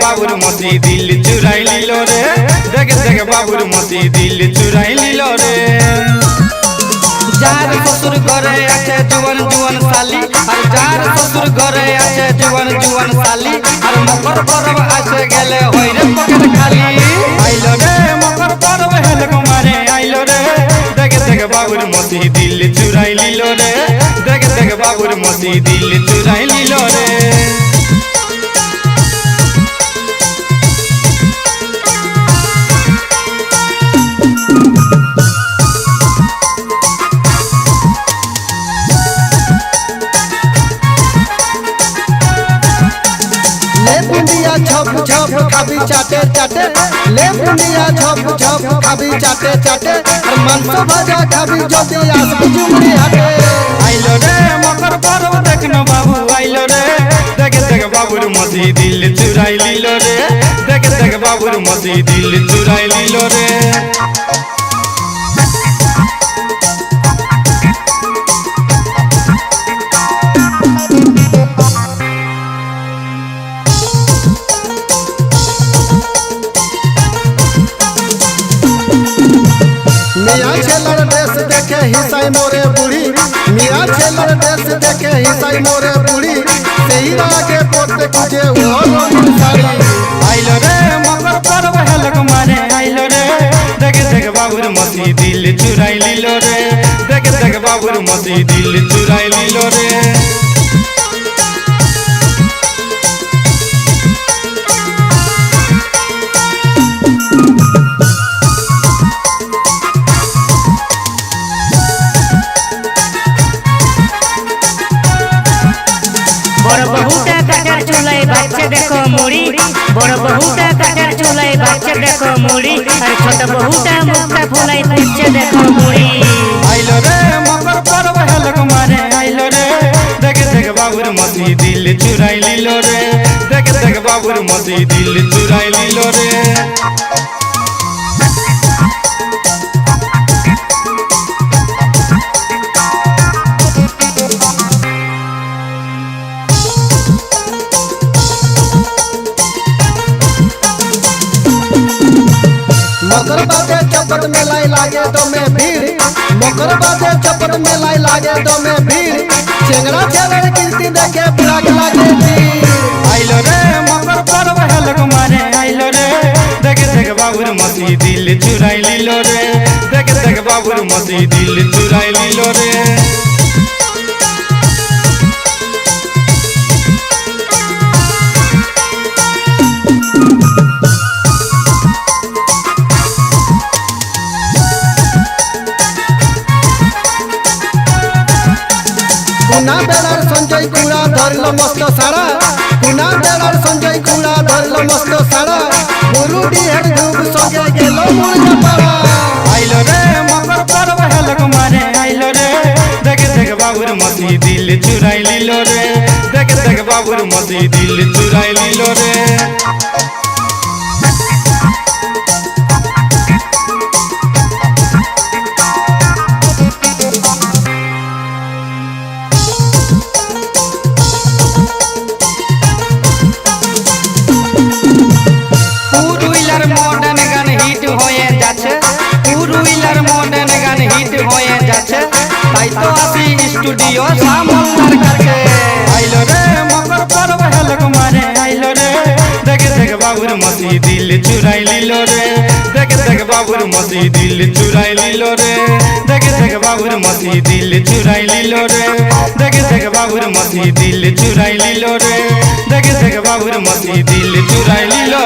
बाबुर मोती दिल चुराई लीलो रे, देख देख बाबुर मोती दिल चुराई लीलो रे। जार ससुर घरे आछे जुवन जुवन साली, और जार ससुर घरे आछे जुवन जुवन साली, और मकर पर्व आसे गेले होय रे पकेट खाली। आइलो रे मकर पर्व हेल कुमारे आइलो रे, देख देख बाबुर मोती दिल चुराई लीलो रे, देख देख बाबुर मोती दिल चुराई लीलो रे। छप छप खाबी चाटे चाटे, ले बुनिया छप छप खाबी चाटे चाटे, और मनसो भाजा खाबी जोती आस जुमड़ी हटे। आइलो रे मकर पर्व देखनो बाबू आइलो रे, देख देख बाबुर मोती दिल चुराई लीलो रे, देख देख बाबुर मोती दिल चुराई लीलो रे। मिया छेलर ड्रेस देखे हिसाई मोरे बूढ़ी, मिया छेलर ड्रेस देखे हिसाई मोरे बूढ़ी, सही लागे पोते कुजे वो रंगीन साड़ी। आइलो रे मकर पर्व हेल कुमारे आइलो रे, देख देख बाबुर मोती दिल चुराई लीलो रे, देख देख बाबुर मोती दिल चुराई लीलो रे। बड़ बहुटा काटर चुलाई बच्चे देखो मुड़ी, बड़ बहुटा काटर चुलाई बच्चे देखो मुड़ी, और छोट बहुटा मुक्ता फुलाई बच्चे देखो मुड़ी। आइलो रे मकर पर्व हेल कुमारे आइलो रे, देख देख बाबुर मोती दिल चुराई लीलो रे, देख देख बाबुर मोती दिल चुराई लीलो रे। मकर बाजे चपट में लाई लागे तो में भीड़, मकर बाजे चपट में लाई लागे तो में भीड़, चेंगड़ा चेंगड़ कीर्ति देखे बिराग लागे जी। आइलो रे मकर पर्व हेल कुमारे आइलो रे, देख देख बाबुर मोती दिल चुराई लीलो रे, देख देख बाबुर मोती दिल चुराई लीलो रे। पुना बेलार संजय कुड़ा धरल मस्त सारा, पुना बेलार संजय कुड़ा धरल मस्त सारा, मुरुडी हेड धूप संगे गेलो मुर्गा पारा। आइलो रे मकर पर्व हेल कुमारे आइलो रे, देख देख बाबुर मोती दिल चुराई लीलो रे, देख देख बाबुर मोती दिल चुराई लीलो रे। মডার্ন গান হিট হয়ে যাচ্ছে, পুরুইলার মডার্ন গান হিট হয়ে যাচ্ছে, তাই তো আসি স্টুডিও সামলার কাছে। আইলো রে মকর पर्व হেল কুমারে আইলো রে, দেখ দেখ বাবুর মোতি দিল চুরাই লীলো রে, দেখ দেখ বাবুর মোতি দিল চুরাই লীলো রে, দেখ দেখ বাবুর মোতি দিল চুরাই লীলো রে, দেখ দেখ বাবুর মোতি দিল চুরাই লীলো রে, দেখ দেখ বাবুর মোতি দিল চুরাই লীলো।